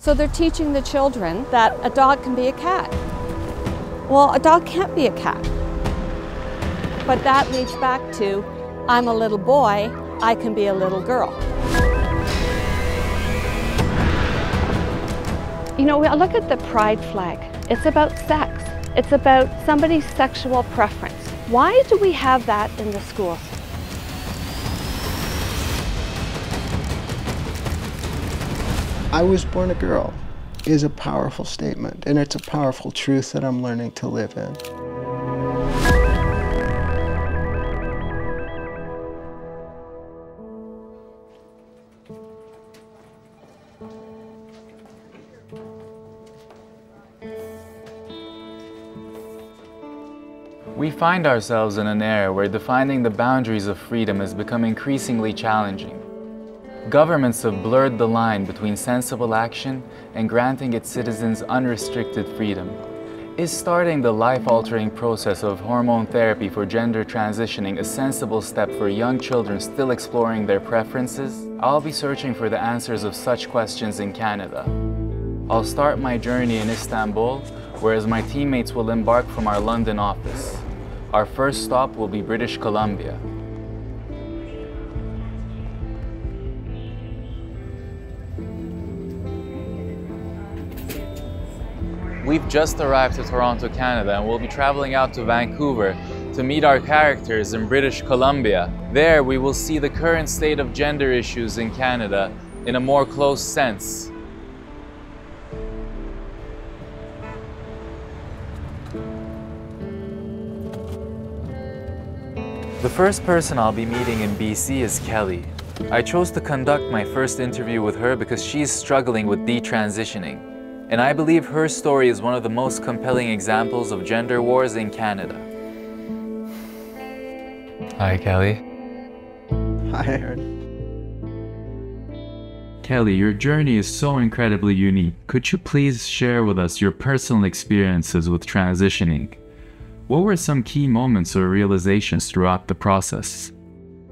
So they're teaching the children that a dog can be a cat. Well, a dog can't be a cat. But that leads back to, I'm a little boy, I can be a little girl. You know, I look at the pride flag. It's about sex. It's about somebody's sexual preference. Why do we have that in the schools? I was born a girl is a powerful statement, and it's a powerful truth that I'm learning to live in. We find ourselves in an era where defining the boundaries of freedom has become increasingly challenging. Governments have blurred the line between sensible action and granting its citizens unrestricted freedom. Is starting the life-altering process of hormone therapy for gender transitioning a sensible step for young children still exploring their preferences? I'll be searching for the answers of such questions in Canada. I'll start my journey in Istanbul, whereas my teammates will embark from our London office. Our first stop will be British Columbia. We've just arrived to Toronto, Canada, and we'll be traveling out to Vancouver to meet our characters in British Columbia. There, we will see the current state of gender issues in Canada in a more close sense. The first person I'll be meeting in BC is Kelly. I chose to conduct my first interview with her because she's struggling with detransitioning. And I believe her story is one of the most compelling examples of gender wars in Canada. Hi, Kelly. Hi, Aaron. Kelly, your journey is so incredibly unique. Could you please share with us your personal experiences with transitioning? What were some key moments or realizations throughout the process?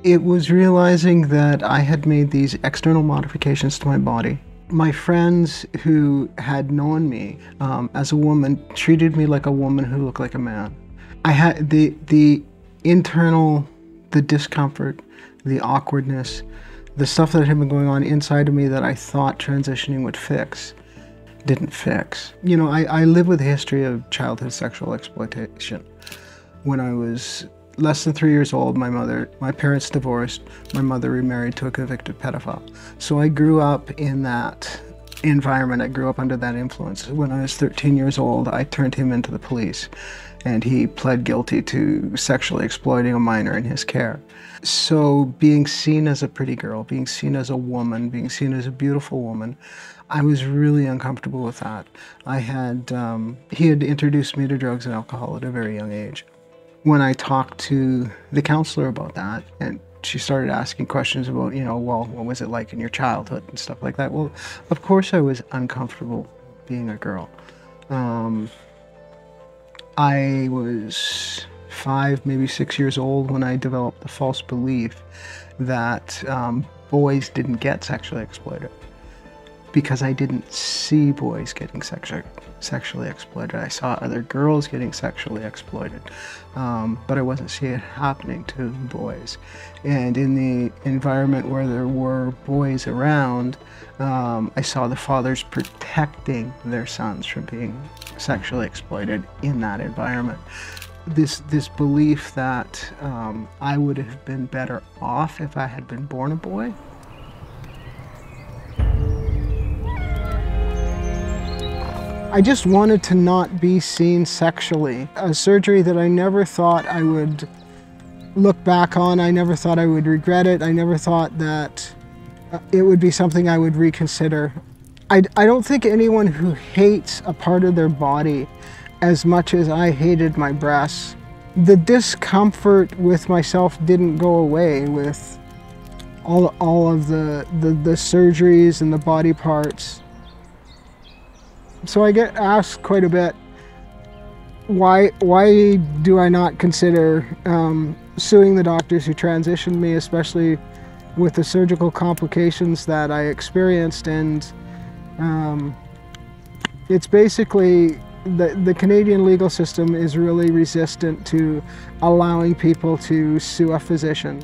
It was realizing that I had made these external modifications to my body. My friends who had known me as a woman treated me like a woman who looked like a man. I had the internal, the discomfort, the awkwardness, the stuff that had been going on inside of me that I thought transitioning would fix, didn't fix. You know, I live with a history of childhood sexual exploitation. When I was less than 3 years old, my parents divorced, my mother remarried to a convicted pedophile. So I grew up in that environment, I grew up under that influence. When I was 13 years old, I turned him into the police, and he pled guilty to sexually exploiting a minor in his care. So being seen as a pretty girl, being seen as a woman, being seen as a beautiful woman, I was really uncomfortable with that. He had introduced me to drugs and alcohol at a very young age. When I talked to the counselor about that, and she started asking questions about, you know, well, what was it like in your childhood and stuff like that? Well, of course I was uncomfortable being a girl. I was 5, maybe 6 years old when I developed the false belief that boys didn't get sexually exploited, because I didn't see boys getting sexually exploited. I saw other girls getting sexually exploited, but I wasn't seeing it happening to boys. And in the environment where there were boys around, I saw the fathers protecting their sons from being sexually exploited in that environment. This belief that I would have been better off if I had been born a boy. I just wanted to not be seen sexually. A surgery that I never thought I would look back on. I never thought I would regret it. I never thought that it would be something I would reconsider. I don't think anyone who hates a part of their body as much as I hated my breasts, the discomfort with myself didn't go away with all of the surgeries and the body parts. So I get asked quite a bit, why do I not consider suing the doctors who transitioned me, especially with the surgical complications that I experienced? And It's basically the Canadian legal system is really resistant to allowing people to sue a physician.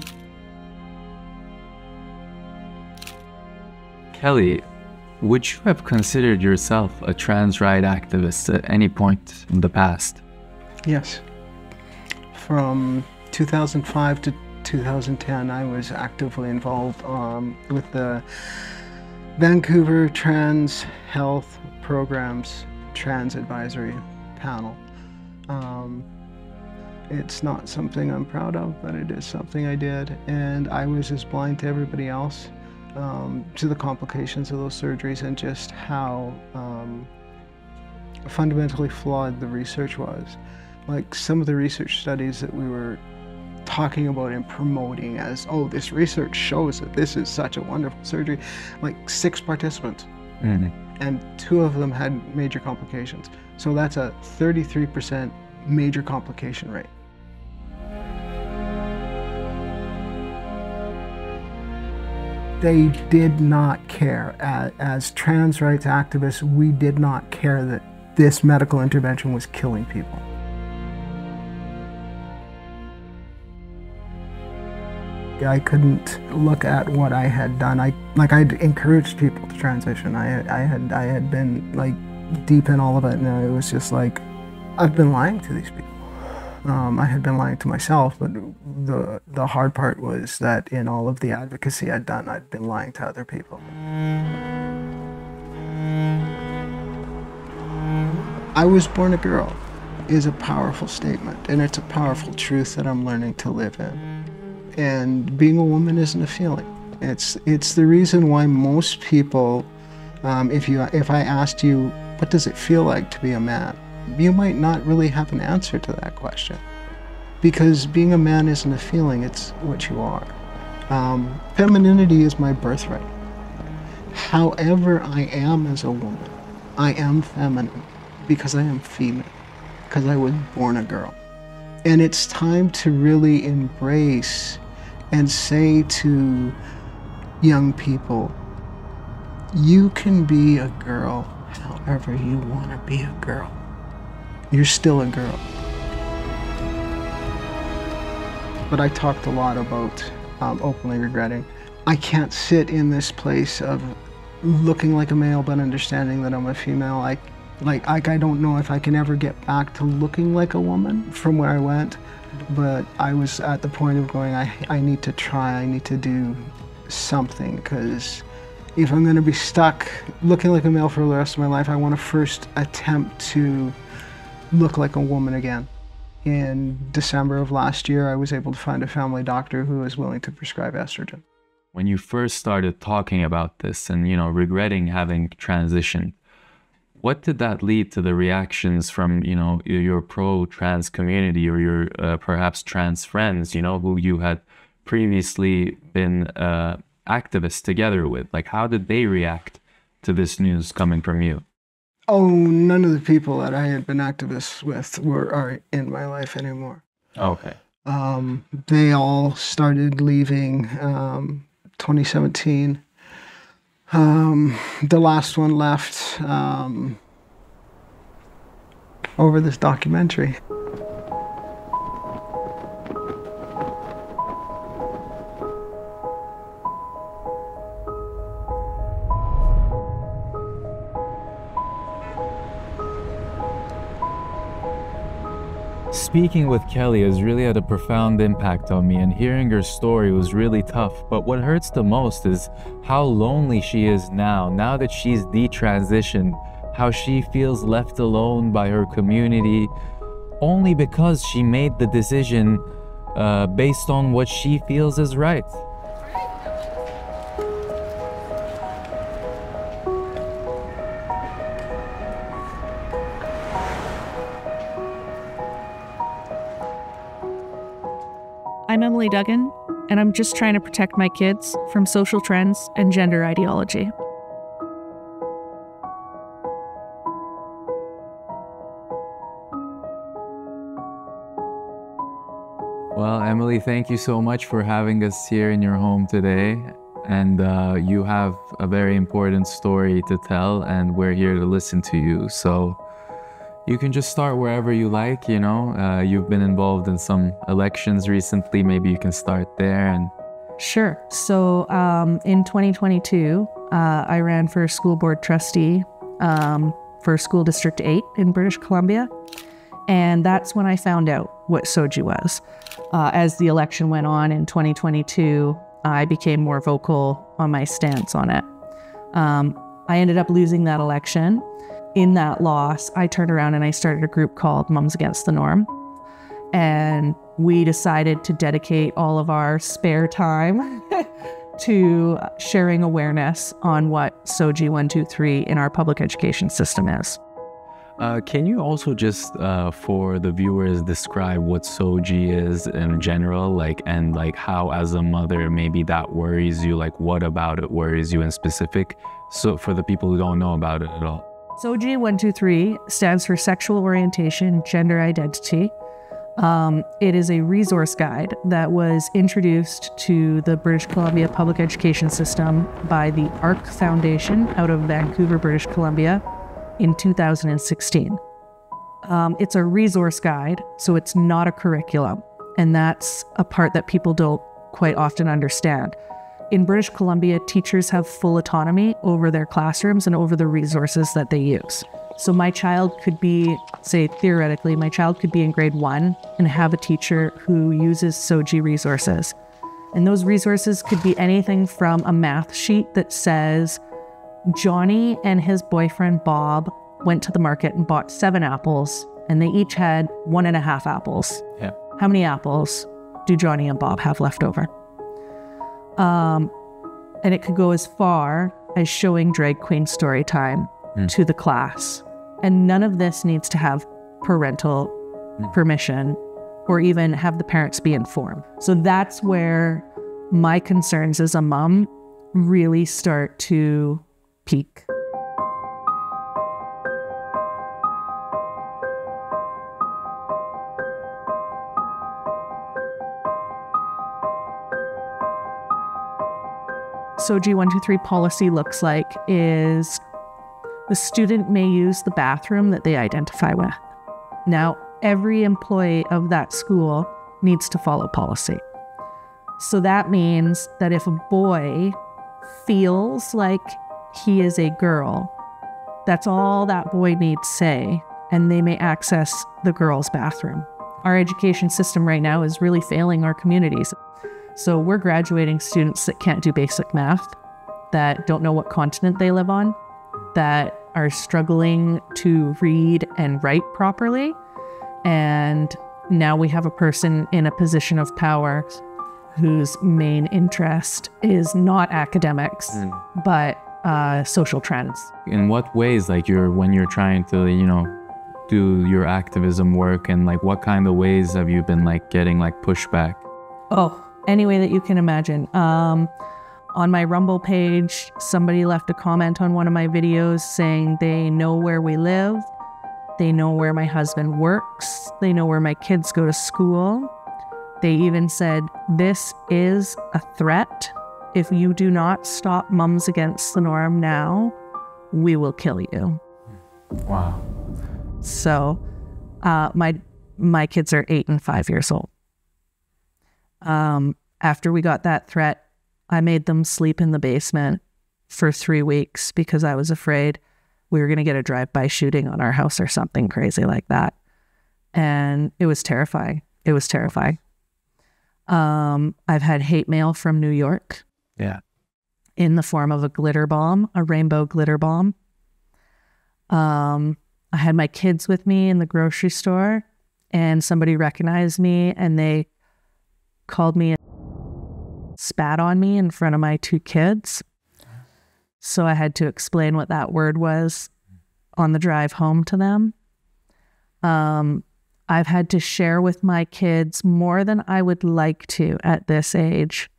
Kelly, would you have considered yourself a trans rights activist at any point in the past? Yes. From 2005 to 2010, I was actively involved with the Vancouver Trans Health Programs Trans Advisory Panel. It's not something I'm proud of, but it is something I did, and I was as blind to everybody else to the complications of those surgeries and just how fundamentally flawed the research was. Like some of the research studies that we were talking about and promoting as, oh, this research shows that this is such a wonderful surgery, like 6 participants. And 2 of them had major complications. So that's a 33% major complication rate. They did not care. As trans rights activists, we did not care that this medical intervention was killing people. I couldn't look at what I had done. I'd encouraged people to transition. I had been like deep in all of it, and it was just like, I've been lying to these people. I had been lying to myself, but the hard part was that in all of the advocacy I'd done, I'd been lying to other people. I was born a girl is a powerful statement, and it's a powerful truth that I'm learning to live in. And being a woman isn't a feeling. It's the reason why most people, if I asked you, what does it feel like to be a man? You might not really have an answer to that question. Because being a man isn't a feeling, it's what you are. Femininity is my birthright. However I am as a woman, I am feminine because I am female, because I was born a girl. And it's time to really embrace and say to young people, you can be a girl however you want to be a girl. You're still a girl. But I talked a lot about openly regretting. I can't sit in this place of looking like a male but understanding that I'm a female. I don't know if I can ever get back to looking like a woman from where I went, but I was at the point of going, I need to try, I need to do something, because if I'm going to be stuck looking like a male for the rest of my life, I want to first attempt to look like a woman again. In December of last year, I was able to find a family doctor who was willing to prescribe estrogen. When you first started talking about this and, regretting having transitioned, what did that lead to the reactions from, your pro-trans community or your perhaps trans friends, who you had previously been activists together with? Like, how did they react to this news coming from you? Oh, none of the people that I had been activists with are in my life anymore. Okay. They all started leaving 2017. The last one left over this documentary. Speaking with Kelly has really had a profound impact on me, and hearing her story was really tough. But what hurts the most is how lonely she is now that she's detransitioned, how she feels left alone by her community, only because she made the decision based on what she feels is right. I'm Emily Duggan, and I'm just trying to protect my kids from social trends and gender ideology. Well, Emily, thank you so much for having us here in your home today. and you have a very important story to tell, and we're here to listen to you. So you can just start wherever you like, you know. You've been involved in some elections recently. Maybe you can start there. And Sure. So in 2022, I ran for school board trustee for School District 8 in British Columbia. And that's when I found out what SOGI was. As the election went on in 2022, I became more vocal on my stance on it. I ended up losing that election. In that loss, I turned around and I started a group called Mums Against the Norm. And we decided to dedicate all of our spare time to sharing awareness on what SOGI 123 in our public education system is. can you also just, for the viewers, describe what SOGI is in general, like, and like how as a mother, maybe that worries you, like what about it worries you in specific? So for the people who don't know about it at all. SOGI 123 stands for Sexual Orientation, Gender Identity. It is a resource guide that was introduced to the British Columbia public education system by the ARC Foundation out of Vancouver, British Columbia in 2016. It's a resource guide, so it's not a curriculum. And that's a part that people don't quite often understand. In British Columbia, teachers have full autonomy over their classrooms and over the resources that they use. So my child could be, say theoretically, my child could be in grade 1 and have a teacher who uses SOGI resources. And those resources could be anything from a math sheet that says, Johnny and his boyfriend Bob went to the market and bought 7 apples, and they each had 1.5 apples. Yeah. How many apples do Johnny and Bob have left over? And it could go as far as showing drag queen story time to the class. And none of this needs to have parental permission or even have the parents be informed. So that's where my concerns as a mom really start to peak. SOGI 123 policy looks like is the student may use the bathroom that they identify with. Now, every employee of that school needs to follow policy. So that means that if a boy feels like he is a girl, that's all that boy needs say, and they may access the girls' bathroom. Our education system right now is really failing our communities. So we're graduating students that can't do basic math, that don't know what continent they live on, that are struggling to read and write properly. And now we have a person in a position of power whose main interest is not academics, but social trends. In what ways, like when you're trying to, you know, do your activism work, and like what kind of ways have you been like getting like pushback? Oh, any way that you can imagine. On my Rumble page, somebody left a comment on one of my videos saying they know where we live, they know where my husband works, they know where my kids go to school. They even said, this is a threat. If you do not stop Mums Against the Norm now, we will kill you. Wow. So my kids are 8 and 5 years old. After we got that threat, I made them sleep in the basement for 3 weeks because I was afraid we were going to get a drive-by shooting on our house or something crazy like that. And it was terrifying. It was terrifying. I've had hate mail from New York. Yeah. In the form of a glitter bomb, a rainbow glitter bomb. I had my kids with me in the grocery store, and somebody recognized me and they called me and spat on me in front of my 2 kids. So I had to explain what that word was on the drive home to them. I've had to share with my kids more than I would like to at this age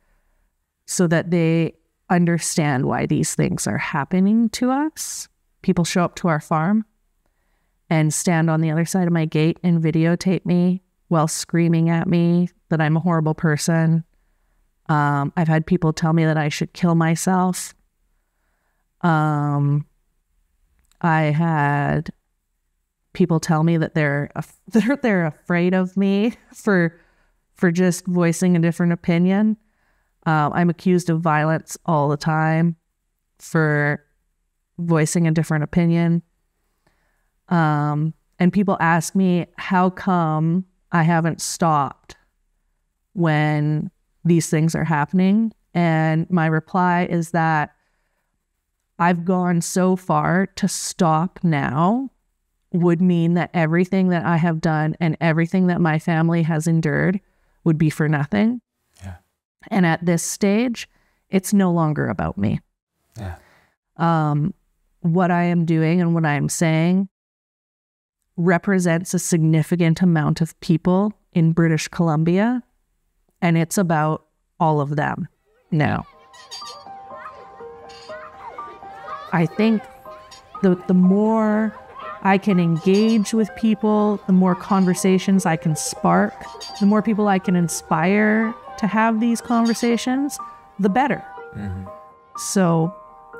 so that they understand why these things are happening to us. People show up to our farm and stand on the other side of my gate and videotape me while screaming at me that I'm a horrible person, I've had people tell me that I should kill myself. I had people tell me that they're afraid of me for just voicing a different opinion. I'm accused of violence all the time for voicing a different opinion. And people ask me, how come I haven't stopped when these things are happening? And my reply is that I've gone so far to stop now would mean that everything that I have done and everything that my family has endured would be for nothing. Yeah. And at this stage, it's no longer about me. Yeah. What I am doing and what I am saying represents a significant amount of people in British Columbia, and it's about all of them now. I think the more I can engage with people, the more conversations I can spark, the more people I can inspire to have these conversations, the better. Mm-hmm. So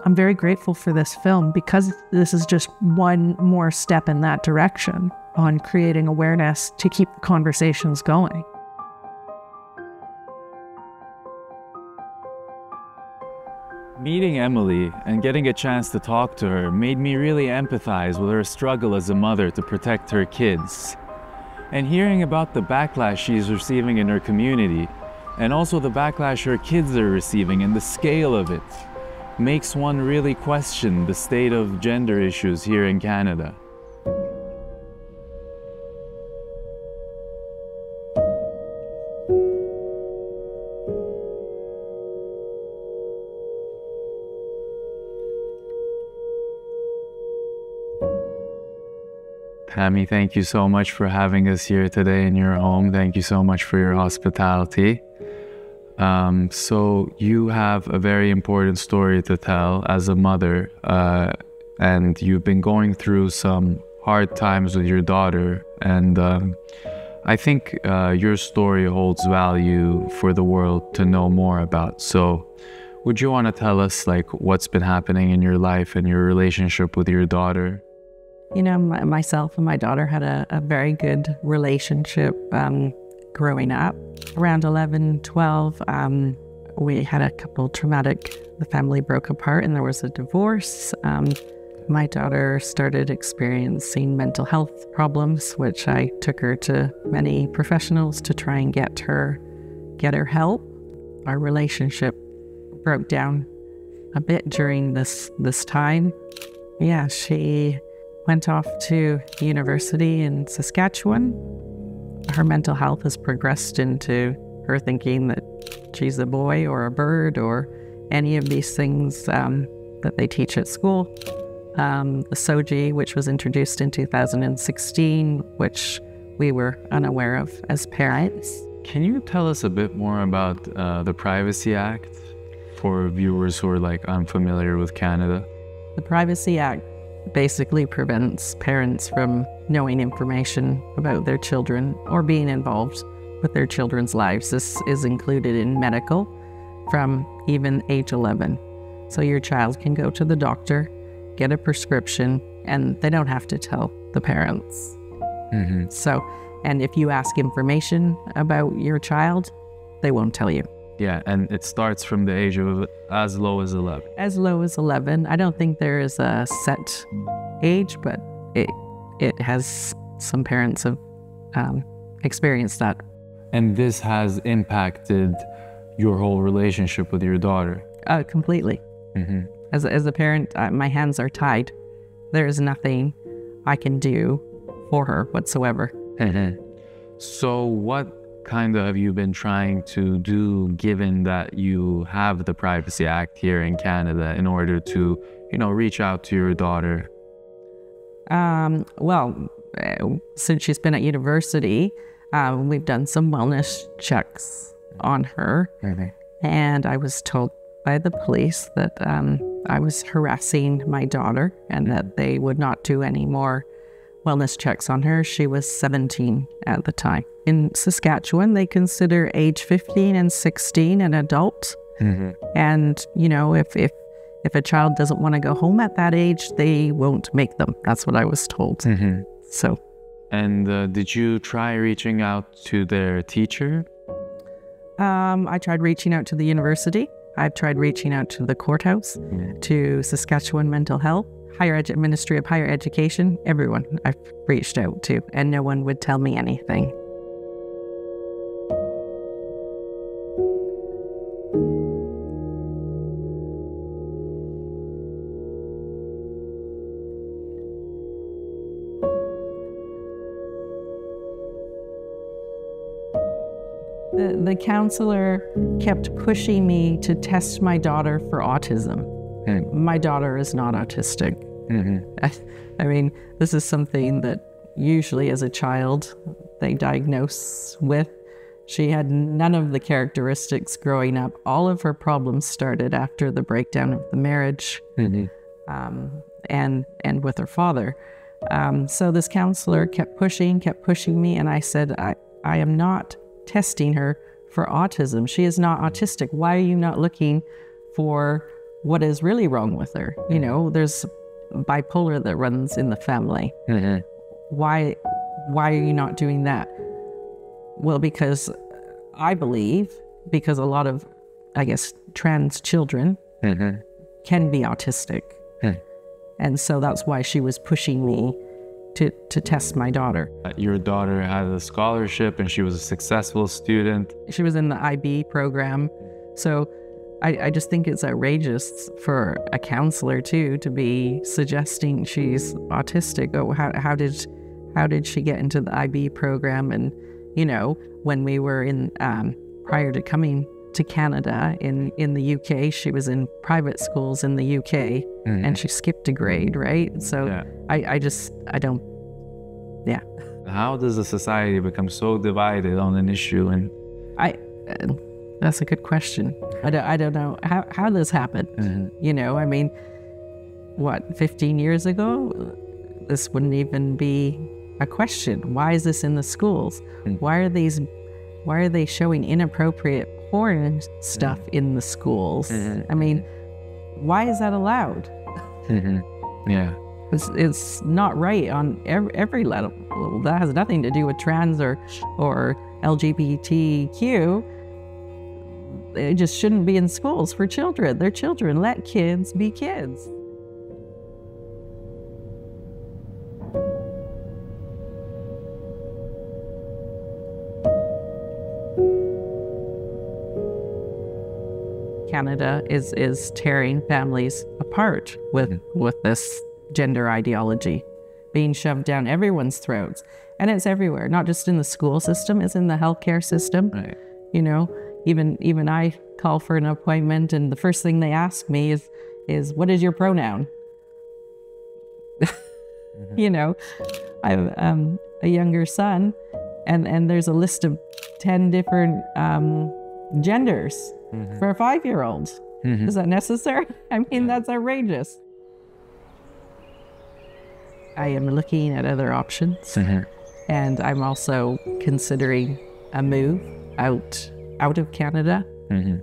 I'm very grateful for this film because this is just one more step in that direction on creating awareness to keep the conversations going. Meeting Emily and getting a chance to talk to her made me really empathize with her struggle as a mother to protect her kids. And hearing about the backlash she's receiving in her community, and also the backlash her kids are receiving and the scale of it, makes one really question the state of gender issues here in Canada. Tammy, thank you so much for having us here today in your home. Thank you so much for your hospitality. So you have a very important story to tell as a mother, and you've been going through some hard times with your daughter, and I think your story holds value for the world to know more about. So would you want to tell us like what's been happening in your life and your relationship with your daughter? You know, myself and my daughter had a very good relationship growing up. Around 11, 12, we had a couple traumatic, the family broke apart and there was a divorce. My daughter started experiencing mental health problems, which I took her to many professionals to try and get her help. Our relationship broke down a bit during this time. Yeah, she went off to university in Saskatchewan. Her mental health has progressed into her thinking that she's a boy or a bird or any of these things that they teach at school. The SOGI, which was introduced in 2016, which we were unaware of as parents. Can you tell us a bit more about the Privacy Act for viewers who are like unfamiliar with Canada? The Privacy Act basically prevents parents from knowing information about their children or being involved with their children's lives. This is included in medical from even age 11. So your child can go to the doctor, get a prescription, and they don't have to tell the parents. Mm-hmm. So, and if you ask information about your child, they won't tell you. Yeah, and it starts from the age of as low as 11. As low as 11. I don't think there is a set age, but it has, some parents have experienced that. And this has impacted your whole relationship with your daughter? Completely. Mm-hmm. As a parent, my hands are tied. There is nothing I can do for her whatsoever. Mm-hmm. So what kind of have you been trying to do, given that you have the Privacy Act here in Canada, in order to, reach out to your daughter? Well, since she's been at university, we've done some wellness checks on her. Mm-hmm. And I was told by the police that I was harassing my daughter and that they would not do any more wellness checks on her. She was 17 at the time. In Saskatchewan, they consider age 15 and 16 an adult. And, you know, if a child doesn't want to go home at that age, they won't make them. That's what I was told. So. And did you try reaching out to their teacher? I tried reaching out to the university. I've tried reaching out to the courthouse, to Saskatchewan Mental Health, Ministry of Higher Education, everyone I've reached out to, and no one would tell me anything. The counselor kept pushing me to test my daughter for autism. My daughter is not autistic. I mean, this is something that usually as a child they diagnose with. She had none of the characteristics growing up. All of her problems started after the breakdown of the marriage and with her father. So this counselor kept pushing me, and I said, I am not testing her for autism. She is not autistic. Why are you not looking for what is really wrong with her? You know, there's bipolar that runs in the family. Why are you not doing that? Well, because I believe, because a lot of, I guess, trans children can be autistic. And so that's why she was pushing me to test my daughter. Your daughter had a scholarship and she was a successful student. She was in the IB program. So I just think it's outrageous for a counselor too to be suggesting she's autistic. Oh, how did she get into the IB program? And, you know, when we were in, prior to coming to Canada in the UK, she was in private schools in the UK and she skipped a grade, right? So I don't. How does a society become so divided on an issue? And that's a good question. I don't know how this happened. You know, I mean, what, 15 years ago, this wouldn't even be a question. Why is this in the schools? Why are they showing inappropriate porn stuff in the schools? I mean, why is that allowed? It's not right on every level. That has nothing to do with trans or LGBTQ. It just shouldn't be in schools for children. They're children. Let kids be kids. Canada is tearing families apart with this gender ideology being shoved down everyone's throats. And it's everywhere, not just in the school system, it's in the healthcare system. Right. You know, even I call for an appointment and the first thing they ask me is what is your pronoun? You know, I have a younger son and there's a list of 10 different genders for a 5-year-old. Is that necessary? I mean, that's outrageous. I am looking at other options, and I'm also considering a move out of Canada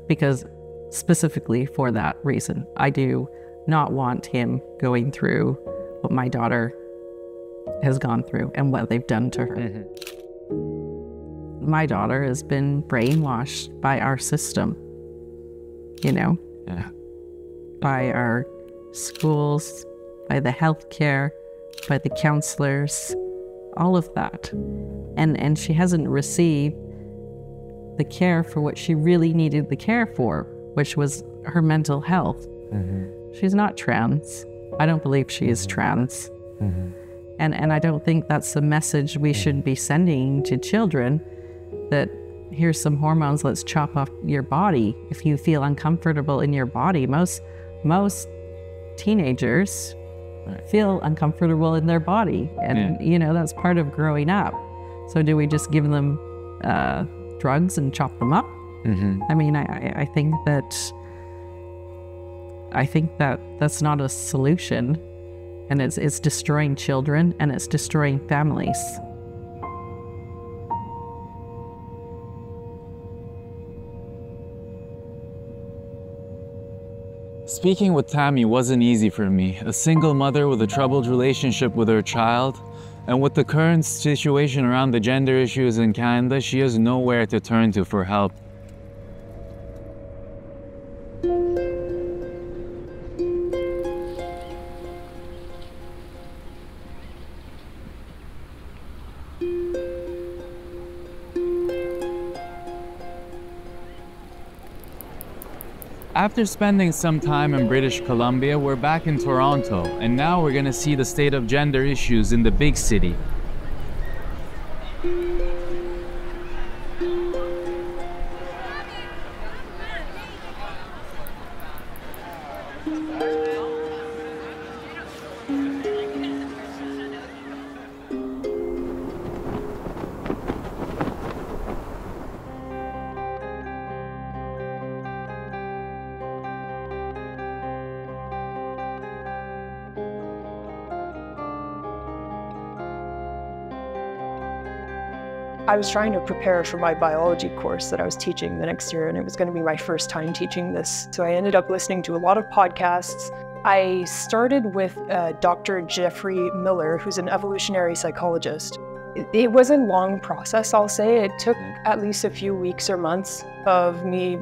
because specifically for that reason. I do not want him going through what my daughter has gone through and what they've done to her. My daughter has been brainwashed by our system, you know, by our schools, by the healthcare, by the counselors, all of that. And she hasn't received the care for what she really needed the care for, which was her mental health. She's not trans. I don't believe she is trans. And I don't think that's the message we should be sending to children, that here's some hormones, let's chop off your body if you feel uncomfortable in your body. Most teenagers feel uncomfortable in their body, and you know, that's part of growing up. So do we just give them drugs and chop them up? I mean, I think that that's not a solution. and it's destroying children and it's destroying families. Speaking with Tammy wasn't easy for me, a single mother with a troubled relationship with her child, and with the current situation around the gender issues in Canada, she has nowhere to turn to for help. After spending some time in British Columbia, we're back in Toronto, and now we're gonna see the state of gender issues in the big city. I was trying to prepare for my biology course that I was teaching the next year, and it was going to be my first time teaching this. So I ended up listening to a lot of podcasts. I started with Dr. Jeffrey Miller, who's an evolutionary psychologist. It was a long process, I'll say. It took at least a few weeks or months of me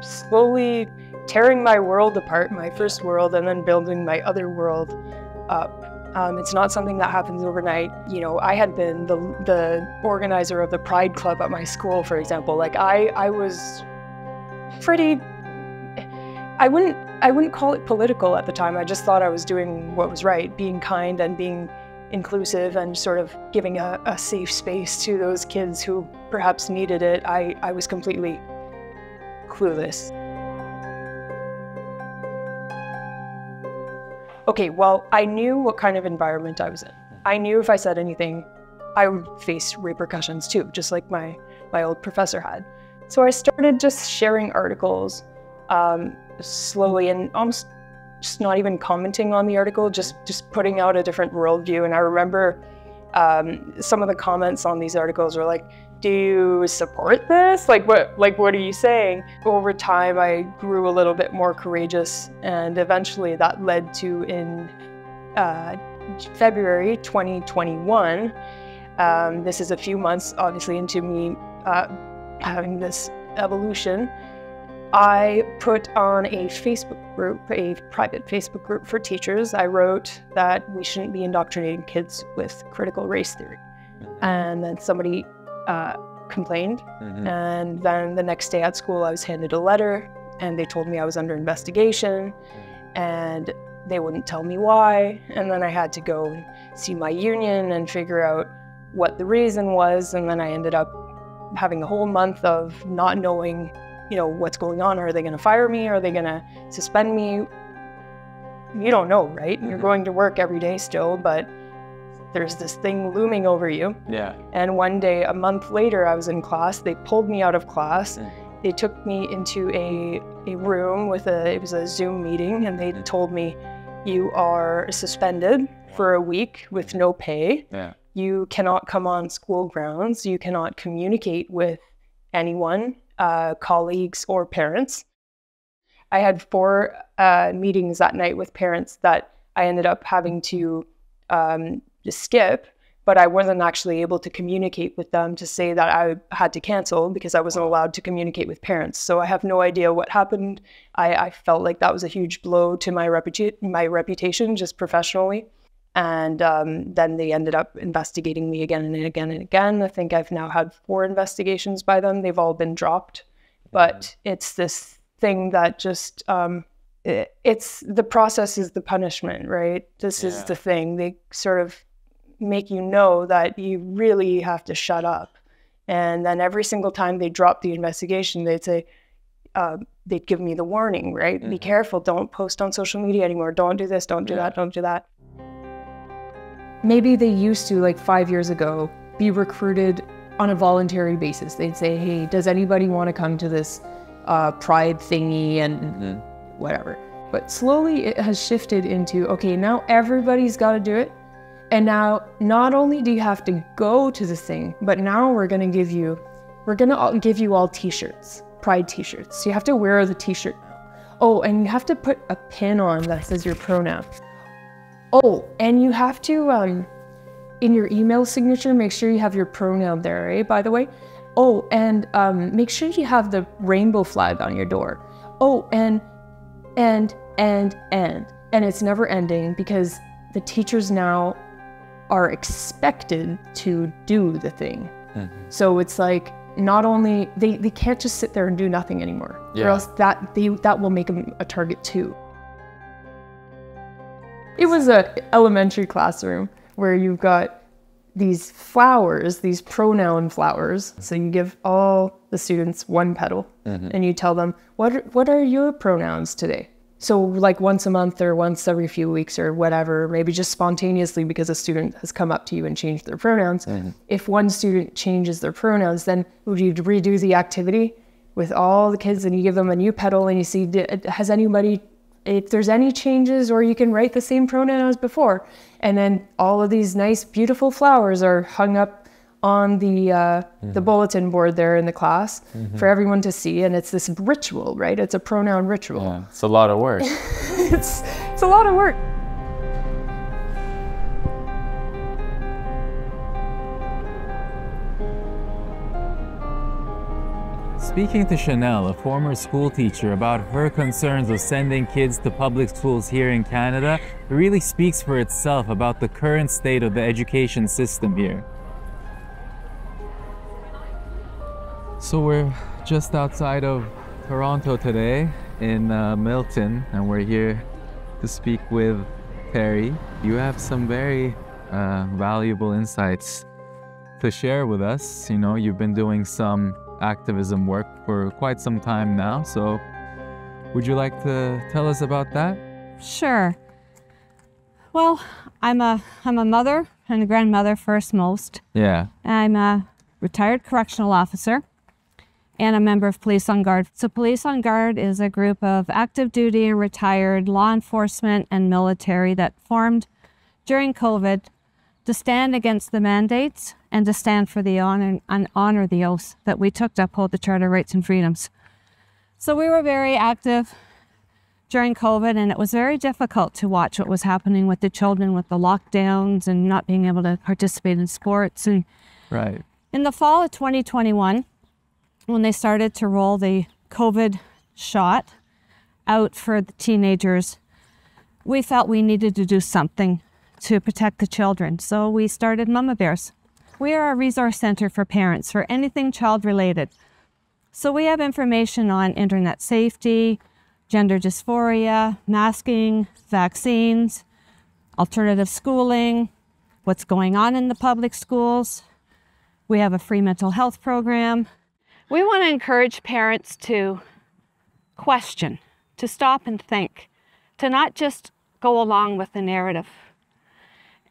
slowly tearing my world apart, my first world, and then building my other world up. It's not something that happens overnight. You know, I had been the organizer of the Pride Club at my school, for example. Like I was pretty, I wouldn't call it political at the time. I just thought I was doing what was right, being kind and being inclusive and sort of giving a safe space to those kids who perhaps needed it. I was completely clueless. Okay, well, I knew what kind of environment I was in. I knew if I said anything, I would face repercussions too, just like my old professor had. So I started just sharing articles slowly and almost just not even commenting on the article, just putting out a different worldview. And I remember some of the comments on these articles were like, do you support this? Like what are you saying? Over time, I grew a little bit more courageous, and eventually that led to, in February 2021, this is a few months obviously into me having this evolution, I put on a Facebook group, a private Facebook group for teachers. I wrote that we shouldn't be indoctrinating kids with critical race theory. And then somebody complained. And then the next day at school, I was handed a letter and they told me I was under investigation and they wouldn't tell me why. And then I had to go and see my union and figure out what the reason was. And then I ended up having a whole month of not knowing, you know, what's going on. Are they going to fire me? Are they going to suspend me? You don't know, right? You're going to work every day still, but there's this thing looming over you. Yeah. And one day, a month later, I was in class. They pulled me out of class. They took me into a room with it was a Zoom meeting, and they told me, you are suspended for a week with no pay. Yeah. You cannot come on school grounds. You cannot communicate with anyone, colleagues or parents. I had 4 meetings that night with parents that I ended up having to skip, but I wasn't actually able to communicate with them to say that I had to cancel because I wasn't allowed to communicate with parents. So I have no idea what happened. I felt like that was a huge blow to my reputation just professionally. And then they ended up investigating me again and again and again. I think I've now had 4 investigations by them. They've all been dropped. But it's this thing that just, it's the process is the punishment, right? This is the thing. They sort of make you know that you really have to shut up. And then every single time they drop the investigation, they'd say, they'd give me the warning, right? Be careful, don't post on social media anymore. Don't do this, don't do that, don't do that. Maybe they used to, like 5 years ago, be recruited on a voluntary basis. They'd say, hey, does anybody want to come to this pride thingy and whatever. but slowly it has shifted into, okay, now everybody's got to do it. And now not only do you have to go to this thing, but now we're going to give you all t-shirts, pride t-shirts. So you have to wear the t-shirt now. Oh, and you have to put a pin on that says your pronoun. Oh, and you have to, in your email signature, make sure you have your pronoun there, eh, by the way. Oh, and make sure you have the rainbow flag on your door. Oh, and it's never ending because the teachers now are expected to do the thing. So it's like, not only, they can't just sit there and do nothing anymore, or else that will make them a target too. It was an elementary classroom where you've got these flowers, these pronoun flowers. So you give all the students one petal and you tell them, what are your pronouns today? So like once a month or once every few weeks or whatever, maybe just spontaneously because a student has come up to you and changed their pronouns. If one student changes their pronouns, then would you redo the activity with all the kids and you give them a new petal and you see, has anybody, if there's any changes, or you can write the same pronoun as before. And then all of these nice, beautiful flowers are hung up on the bulletin board there in the class for everyone to see. And it's this ritual, right? It's a pronoun ritual. Yeah, it's a lot of work. It's a lot of work. Speaking to Chanel, a former school teacher, about her concerns of sending kids to public schools here in Canada, it really speaks for itself about the current state of the education system here. So we're just outside of Toronto today in Milton, and we're here to speak with Terry. You have some very valuable insights to share with us. You know, you've been doing some activism work for quite some time now, so would you like to tell us about that? Sure. Well, I'm a mother and a grandmother first most. Yeah. I'm a retired correctional officer and a member of Police on Guard. So Police on Guard is a group of active duty and retired law enforcement and military that formed during COVID to stand against the mandates and to stand for the honor and honor the oath that we took to uphold the Charter of Rights and Freedoms. So we were very active during COVID, and it was very difficult to watch what was happening with the children with the lockdowns and not being able to participate in sports. And Right. in the fall of 2021, when they started to roll the COVID shot out for the teenagers, we felt we needed to do something to protect the children. So we started Mama Bears. We are a resource center for parents for anything child-related. So we have information on internet safety, gender dysphoria, masking, vaccines, alternative schooling, what's going on in the public schools. We have a free mental health program. We want to encourage parents to question, to stop and think, to not just go along with the narrative.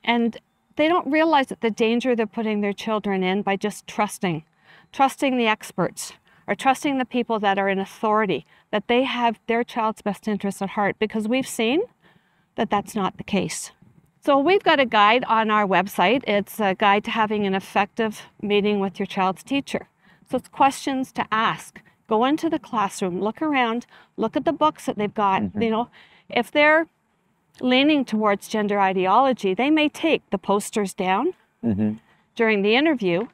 And they don't realize that the danger they're putting their children in by just trusting the experts or trusting the people that are in authority, that they have their child's best interests at heart, because we've seen that that's not the case. So we've got a guide on our website. It's a guide to having an effective meeting with your child's teacher. So it's questions to ask. Go into the classroom, look around, look at the books that they've got. You know, if they're leaning towards gender ideology, they may take the posters down during the interview.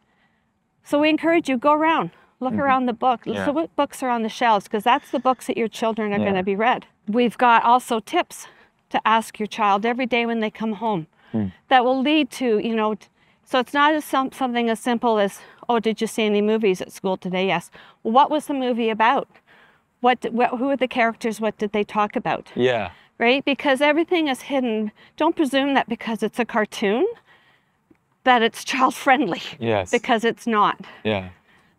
So we encourage you, go around, look around the book. Yeah. So what books are on the shelves? Because that's the books that your children are going to be read. We've got also tips to ask your child every day when they come home that will lead to, you know, so it's not as something as simple as, oh, did you see any movies at school today? Yes. Well, what was the movie about? Who are the characters? What did they talk about? Yeah. Right? Because everything is hidden. Don't presume that because it's a cartoon, that it's child-friendly. Yes. Because it's not. Yeah.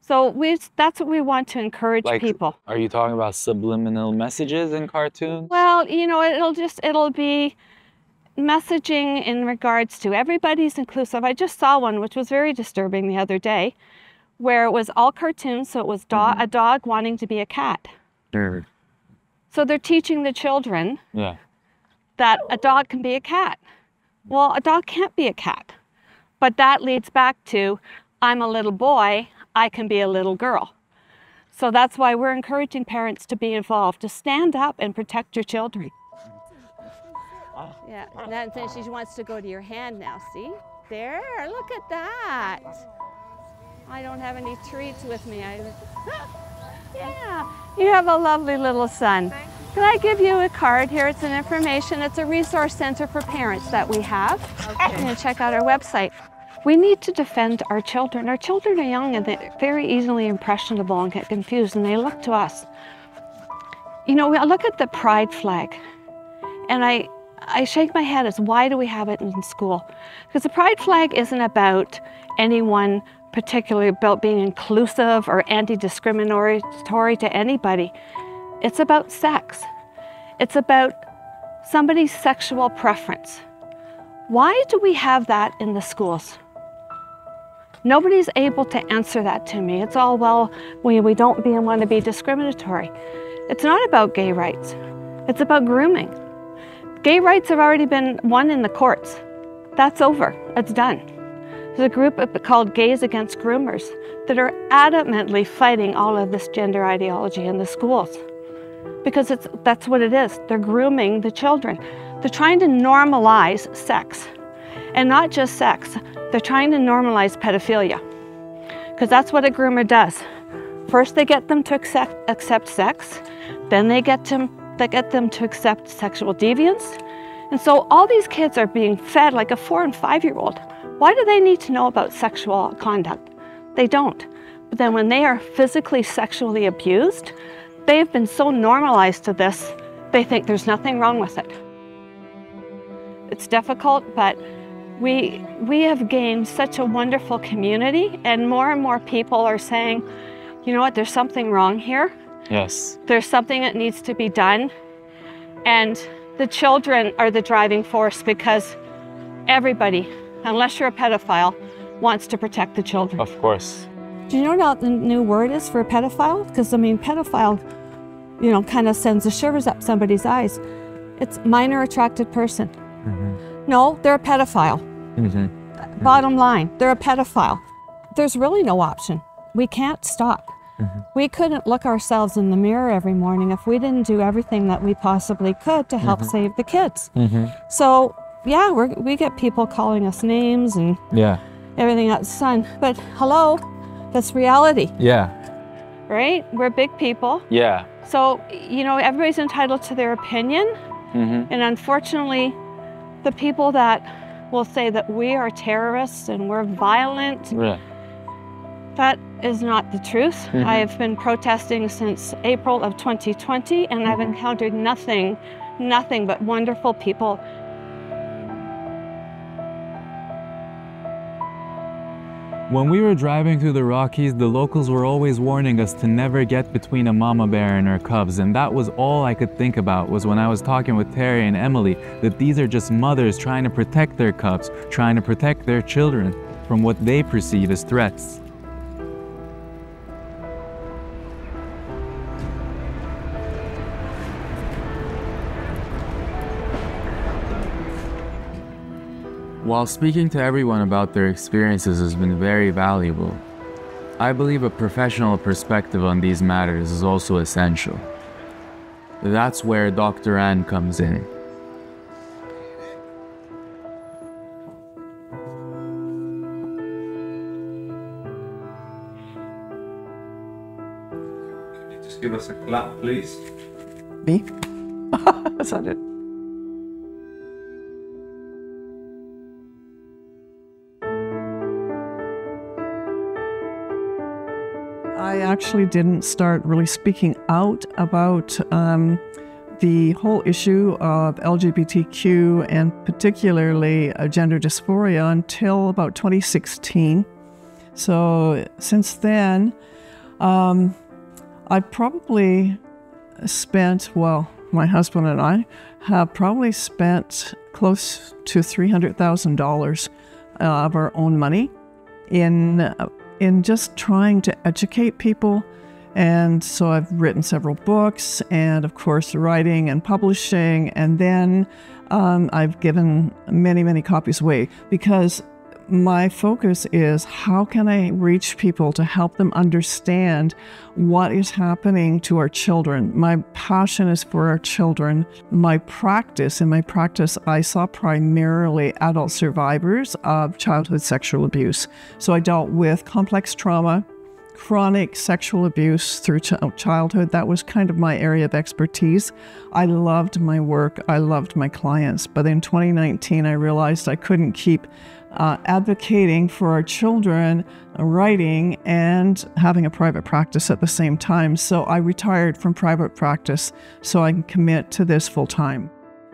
So that's what we want to encourage people. Are you talking about subliminal messages in cartoons? Well, you know, it'll be messaging in regards to everybody's inclusive. I just saw one which was very disturbing the other day, where it was all cartoons. So it was a dog wanting to be a cat. Sure. So they're teaching the children Yeah. that a dog can be a cat. Well, a dog can't be a cat. But that leads back to, I'm a little boy, I can be a little girl. So that's why we're encouraging parents to be involved, to stand up and protect your children. Yeah, and then she wants to go to your hand now, see? There, look at that. I don't have any treats with me. Yeah, you have a lovely little son. Can I give you a card here? It's an information. It's a resource center for parents that we have. Okay. You can check out our website. We need to defend our children. Our children are young and they're very easily impressionable and get confused, and they look to us. You know, I look at the pride flag and I shake my head as why do we have it in school? Because the pride flag isn't about anyone particularly about being inclusive or anti-discriminatory to anybody. It's about sex. It's about somebody's sexual preference. Why do we have that in the schools? Nobody's able to answer that to me. It's all, well, we don't want to be discriminatory. It's not about gay rights. It's about grooming. Gay rights have already been won in the courts. That's over. It's done. There's a group called Gays Against Groomers that are adamantly fighting all of this gender ideology in the schools. Because that's what it is. They're grooming the children. They're trying to normalize sex. And not just sex. They're trying to normalize pedophilia. Because that's what a groomer does. First they get them to accept sex. Then they get them to accept sexual deviance. And so all these kids are being fed like a 4- and 5-year-old. Why do they need to know about sexual conduct? They don't. But then when they are physically sexually abused, they've been so normalized to this, they think there's nothing wrong with it. It's difficult, but we have gained such a wonderful community, and more people are saying, you know what, there's something wrong here. Yes. There's something that needs to be done. And the children are the driving force, because everybody, unless you're a pedophile, wants to protect the children. Of course. Do you know what the new word is for a pedophile? Because, I mean, pedophile, you know, kind of sends the shivers up somebody's eyes. It's minor attracted person. Mm-hmm. No, they're a pedophile. Mm-hmm. Bottom line, they're a pedophile. There's really no option. We can't stop. Mm-hmm. We couldn't look ourselves in the mirror every morning if we didn't do everything that we possibly could to help save the kids. Mm-hmm. So, yeah, we get people calling us names and everything else, son. But hello, that's reality. Yeah. Right? We're big people. Yeah. So, you know, everybody's entitled to their opinion. Mm-hmm. And unfortunately, the people that will say that we are terrorists and we're violent, that is not the truth. Mm-hmm. I have been protesting since April of 2020, and I've encountered nothing but wonderful people. When we were driving through the Rockies, the locals were always warning us to never get between a mama bear and her cubs, and that was all I could think about was when I was talking with Terry and Emily, that these are just mothers trying to protect their cubs, trying to protect their children from what they perceive as threats. While speaking to everyone about their experiences has been very valuable, I believe a professional perspective on these matters is also essential. That's where Dr. Ann comes in. Can you just give us a clap, please? Me? That's not it. I actually didn't start really speaking out about the whole issue of LGBTQ and particularly gender dysphoria until about 2016. So since then, I probably spent, well, my husband and I have probably spent close to $300,000 of our own money in just trying to educate people And so I've written several books and, of course, writing and publishing. And then I've given many, many copies away because my focus is how can I reach people to help them understand what is happening to our children. My passion is for our children. In my practice, I saw primarily adult survivors of childhood sexual abuse. So I dealt with complex trauma, chronic sexual abuse through childhood. That was kind of my area of expertise. I loved my work. I loved my clients. But in 2019, I realized I couldn't keep advocating for our children, writing, and having a private practice at the same time. So I retired from private practice so I can commit to this full time.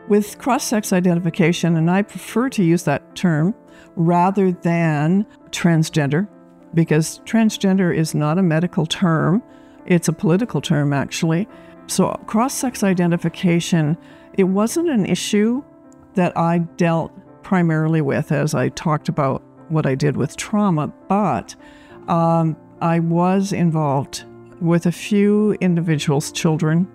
With cross-sex identification, and I prefer to use that term rather than transgender, because transgender is not a medical term, it's a political term actually. So cross-sex identification, it wasn't an issue that I dealt primarily with as I talked about what I did with trauma, but I was involved with a few individuals, children,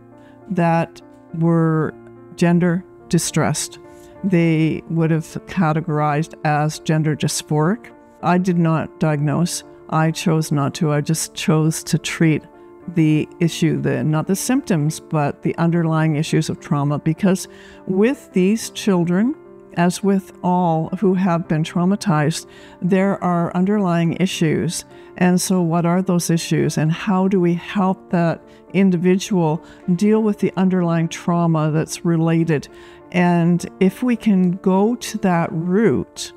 that were gender distressed. They would have categorized as gender dysphoric. I did not diagnose. I chose not to. I just chose to treat the issue, not the symptoms, but the underlying issues of trauma, because with these children, as with all who have been traumatized, there are underlying issues. And so what are those issues, and how do we help that individual deal with the underlying trauma that's related? And if we can go to that root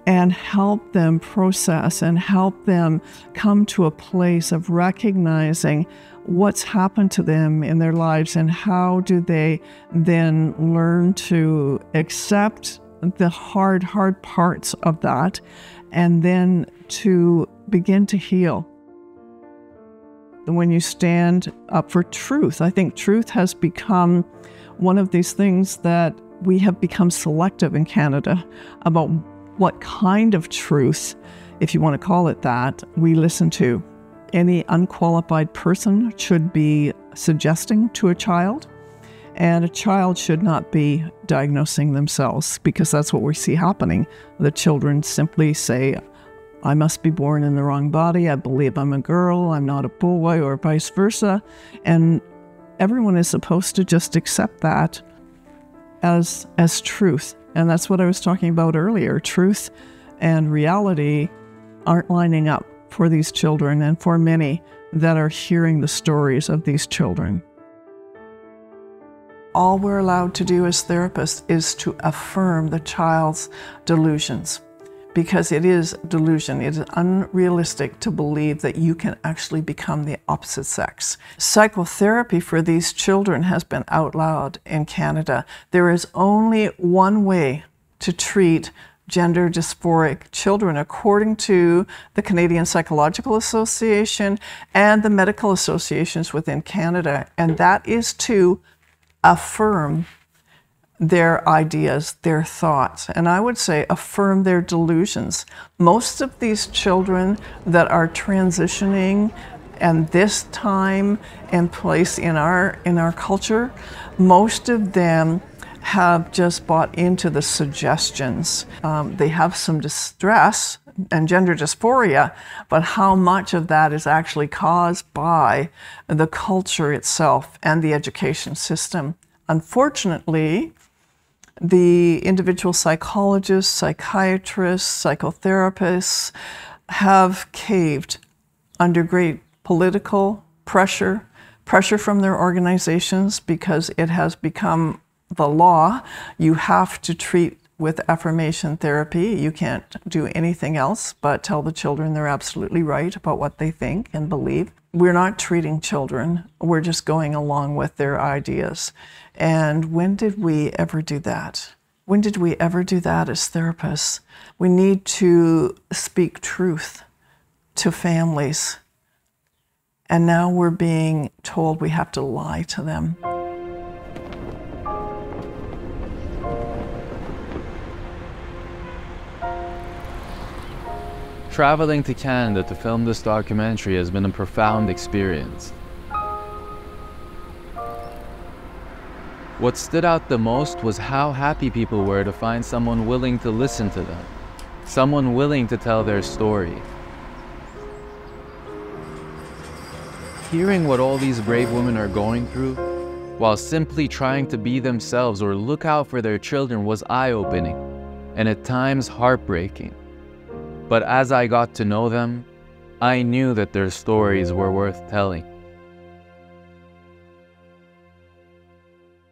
and help them process and help them come to a place of recognizing what's happened to them in their lives and how do they then learn to accept the hard parts of that and then to begin to heal. When you stand up for truth, I think truth has become one of these things that we have become selective in Canada about what kind of truth, if you want to call it that, we listen to. Any unqualified person should be suggesting to a child, and a child should not be diagnosing themselves, because that's what we see happening. The children simply say, I must be born in the wrong body, I believe I'm a girl, I'm not a boy, or vice versa. And everyone is supposed to just accept that as truth. And that's what I was talking about earlier. Truth and reality aren't lining up for these children and for many that are hearing the stories of these children. All we're allowed to do as therapists is to affirm the child's delusions, because it is delusion. It is unrealistic to believe that you can actually become the opposite sex. Psychotherapy for these children has been outlawed in Canada. There is only one way to treat gender dysphoric children, according to the Canadian Psychological Association and the medical associations within Canada, and that is to affirm their ideas, their thoughts, and I would say affirm their delusions. Most of these children that are transitioning, and this time and place in our culture, most of them have just bought into the suggestions. They have some distress and gender dysphoria, but how much of that is actually caused by the culture itself and the education system? Unfortunately, the individual psychologists, psychiatrists, psychotherapists have caved under great political pressure from their organizations, because it has become the law. You have to treat with affirmation therapy. You can't do anything else but tell the children they're absolutely right about what they think and believe. We're not treating children, we're just going along with their ideas. And when did we ever do that? When did we ever do that as therapists? We need to speak truth to families. And now we're being told we have to lie to them. Traveling to Canada to film this documentary has been a profound experience. What stood out the most was how happy people were to find someone willing to listen to them, someone willing to tell their story. Hearing what all these brave women are going through, while simply trying to be themselves or look out for their children, was eye-opening and at times heartbreaking. But as I got to know them, I knew that their stories were worth telling.